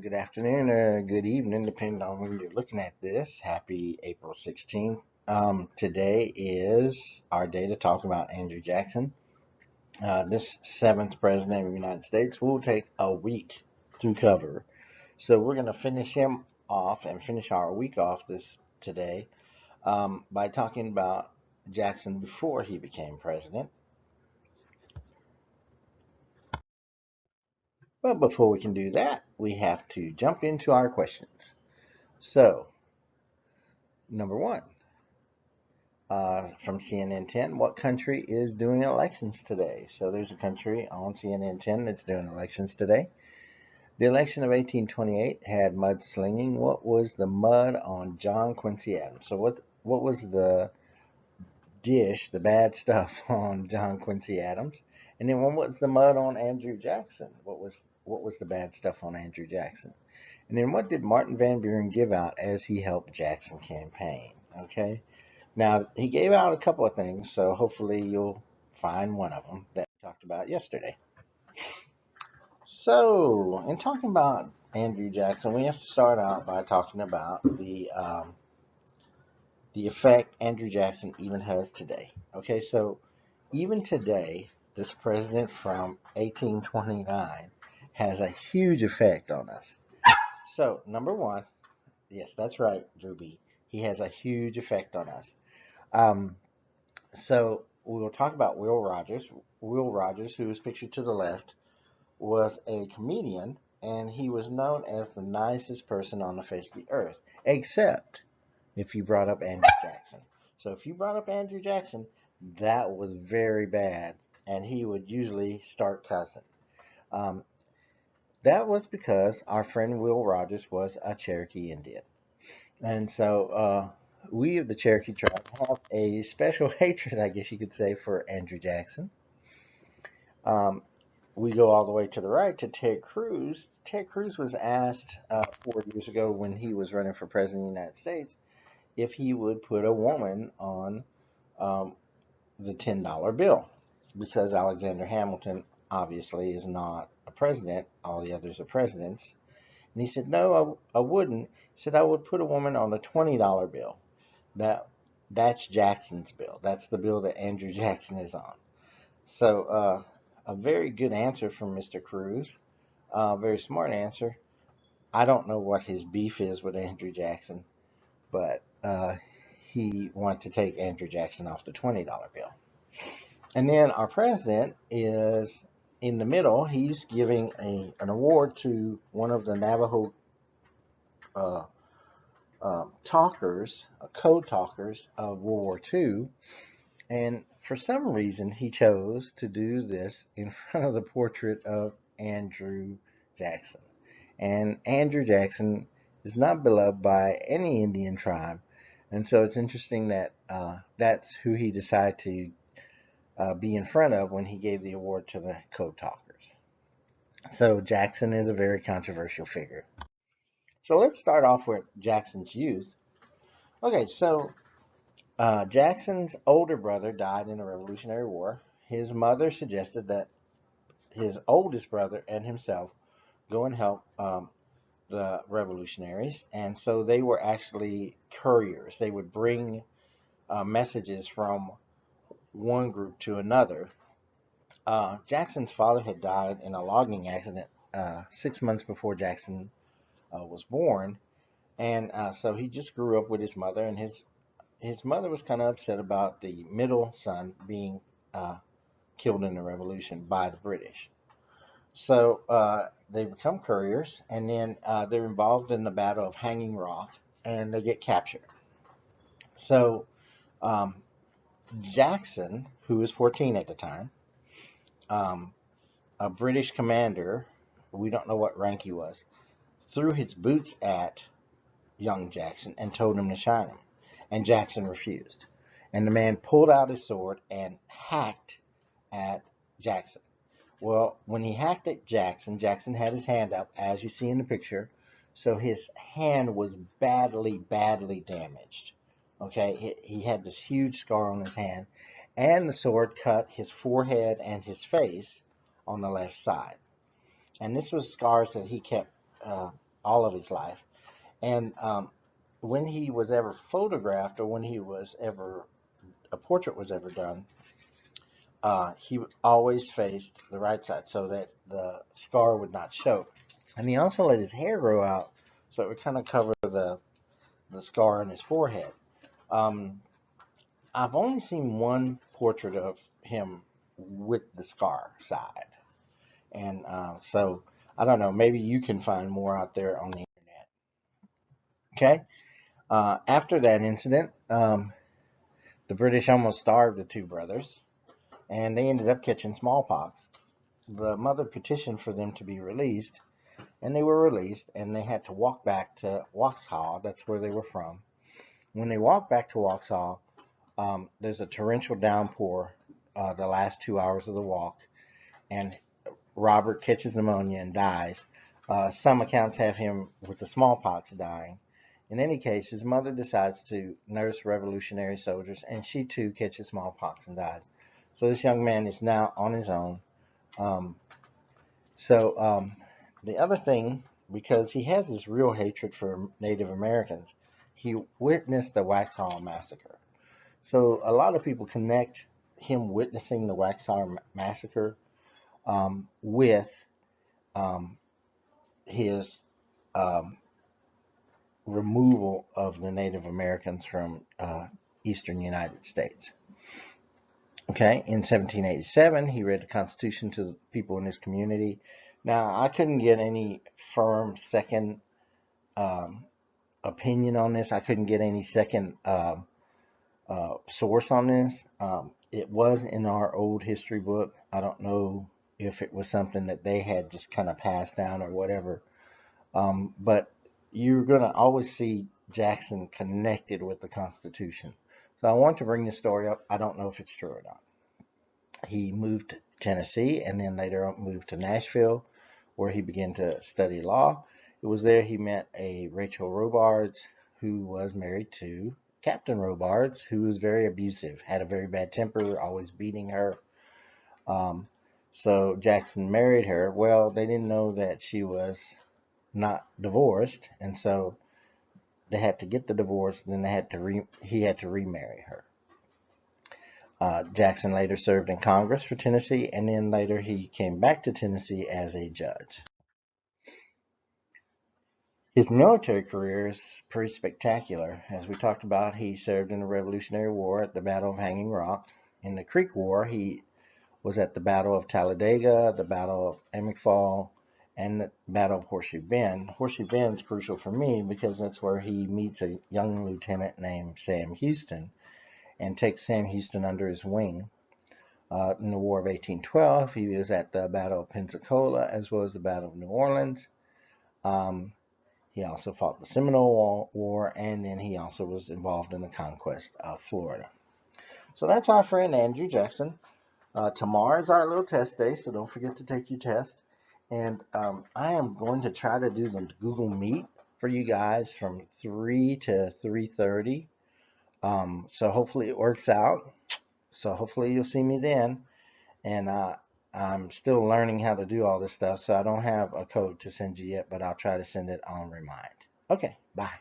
Good afternoon or good evening, depending on when you're looking at this. Happy April 16th. Today is our day to talk about Andrew Jackson. This seventh president of the United States will take a week to cover. So we're going to finish him off and finish our week off this today by talking about Jackson before he became president. But before we can do that, we have to jump into our questions. So, number one, from CNN 10, what country is doing elections today? So there's a country on CNN 10 that's doing elections today. The election of 1828 had mudslinging. What was the mud on John Quincy Adams? So what was the dish, the bad stuff on John Quincy Adams? And then what was the mud on Andrew Jackson? What was the bad stuff on Andrew Jackson? And then what did Martin Van Buren give out as he helped Jackson campaign? Okay. Now, he gave out a couple of things, so hopefully you'll find one of them that we talked about yesterday. So, in talking about Andrew Jackson, we have to start out by talking about the effect Andrew Jackson even has today. Okay, so even today, this president from 1829 has a huge effect on us. So, number one, yes, that's right, Drew B. He has a huge effect on us. Um, So we will talk about Will Rogers. Will Rogers, who is pictured to the left, was a comedian, and he was known as the nicest person on the face of the earth, except if you brought up Andrew Jackson. So if you brought up Andrew Jackson, that was very bad, and he would usually start cussing. Um, that was because our friend Will Rogers was a Cherokee Indian. And so we of the Cherokee tribe have a special hatred, I guess you could say, for Andrew Jackson. Um, we go all the way to the right to Ted Cruz. Ted Cruz was asked 4 years ago when he was running for president of the United States if he would put a woman on um, the $10 bill because Alexander Hamilton obviously is not a president. All the others are presidents. And he said, no, I wouldn't. He said, I would put a woman on a $20 bill. That that's Jackson's bill. That's the bill that Andrew Jackson is on. So a very good answer from Mr. Cruz. Very smart answer. I don't know what his beef is with Andrew Jackson, but he wanted to take Andrew Jackson off the $20 bill. And then our president is in the middle. He's giving an award to one of the Navajo uh, talkers, code talkers of World War II. And for some reason, he chose to do this in front of the portrait of Andrew Jackson. And Andrew Jackson is not beloved by any Indian tribe. And so it's interesting that that's who he decided to be in front of when he gave the award to the code talkers. So Jackson is a very controversial figure. So let's start off with Jackson's youth. Okay, so Jackson's older brother died in the Revolutionary War. His mother suggested that his oldest brother and himself go and help the revolutionaries. And so they were actually couriers. They would bring messages from one group to another. Jackson's father had died in a logging accident 6 months before Jackson was born. And so he just grew up with his mother, and his mother was kind of upset about the middle son being killed in the revolution by the British. So they become couriers, and then they're involved in the Battle of Hanging Rock, and they get captured. So um, Jackson, who was 14 at the time, um, a British commander, we don't know what rank he was, threw his boots at young Jackson and told him to shine them. And Jackson refused. And the man pulled out his sword and hacked at Jackson. Well, when he hacked at Jackson, Jackson had his hand up, as you see in the picture. So his hand was badly, badly damaged. Okay, he had this huge scar on his hand, and the sword cut his forehead and his face on the left side. And this was scars that he kept all of his life. And when he was ever photographed, or when he was ever a portrait was ever done, he always faced the right side so that the scar would not show. And he also let his hair grow out so it would kind of cover the scar on his forehead. Um, I've only seen one portrait of him with the scar side. And so I don't know, maybe you can find more out there on the internet. Okay. After that incident, the British almost starved the two brothers, and they ended up catching smallpox. The mother petitioned for them to be released, and they were released, and they had to walk back to Waxhaw. That's where they were from. When they walked back to Waxhaw, there's a torrential downpour the last 2 hours of the walk, and Robert catches pneumonia and dies. Some accounts have him with the smallpox dying. In any case, his mother decides to nurse revolutionary soldiers, and she too catches smallpox and dies. So this young man is now on his own. Um, so the other thing, because he has this real hatred for Native Americans, he witnessed the Waxhaw Massacre. So a lot of people connect him witnessing the Waxhaw Massacre with um, his um, removal of the Native Americans from eastern United States. Okay, in 1787, he read the Constitution to the people in his community. Now, I couldn't get any firm second um, opinion on this. I couldn't get any second source on this. It was in our old history book. I don't know if it was something that they had just kind of passed down or whatever. But you're going to always see Jackson connected with the Constitution. So I want to bring this story up. I don't know if it's true or not. He moved to Tennessee and then later on moved to Nashville, where he began to study law. It was there he met a Rachel Robards, who was married to Captain Robards, who was very abusive, had a very bad temper, always beating her. Um, so Jackson married her. Well, they didn't know that she was not divorced, and so they had to get the divorce. Then he had to remarry her. Jackson later served in Congress for Tennessee, and then later he came back to Tennessee as a judge. His military career is pretty spectacular. As we talked about, he served in the Revolutionary War at the Battle of Hanging Rock. In the Creek War, he was at the Battle of Talladega, the Battle of Amic and the Battle of Horseshoe Bend. Horseshoe Bend is crucial for me because that's where he meets a young lieutenant named Sam Houston and takes Sam Houston under his wing. In the War of 1812, he was at the Battle of Pensacola as well as the Battle of New Orleans. Um, he also fought the Seminole War, and then he also was involved in the conquest of Florida. So that's our friend Andrew Jackson. Tomorrow is our little test day, so don't forget to take your test. And I am going to try to do the Google Meet for you guys from 3 to 3:30. So hopefully it works out. So hopefully you'll see me then. And I'm still learning how to do all this stuff, so I don't have a code to send you yet, but I'll try to send it on Remind. Okay, bye.